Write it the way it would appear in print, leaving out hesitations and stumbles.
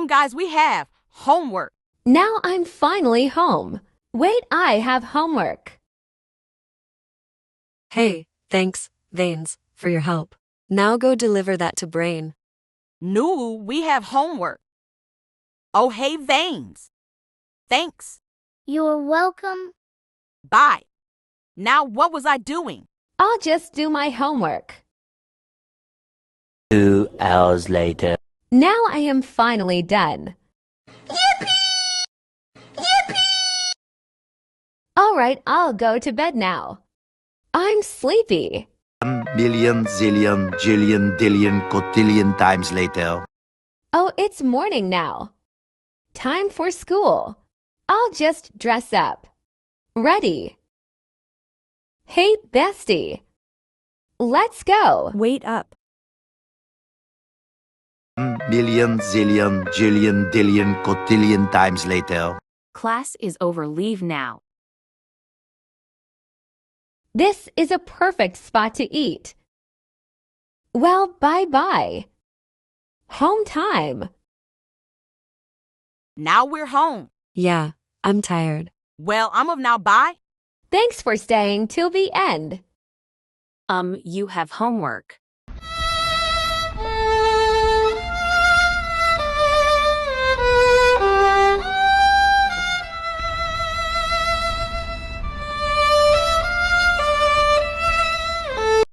Guys, we have homework. Now I'm finally home. Wait, I have homework. Hey, thanks, Veins, for your help. Now go deliver that to Brain. No, we have homework. Oh, hey, Veins. Thanks. You're welcome. Bye. Now, what was I doing? I'll just do my homework. 2 hours later. Now I am finally done. Yippee! Yippee! All right, I'll go to bed now. I'm sleepy. 1 million, zillion, jillion, dillion, cotillion times later. Oh, it's morning now. Time for school. I'll just dress up. Ready. Hey, bestie. Let's go. Wait up. 1 million, zillion, jillion, dillion, cotillion times later. Class is over. Leave now. This is a perfect spot to eat. Well, bye-bye. Home time. Now we're home. Yeah, I'm tired. Well, I'm of now. Bye. Thanks for staying till the end. You have homework.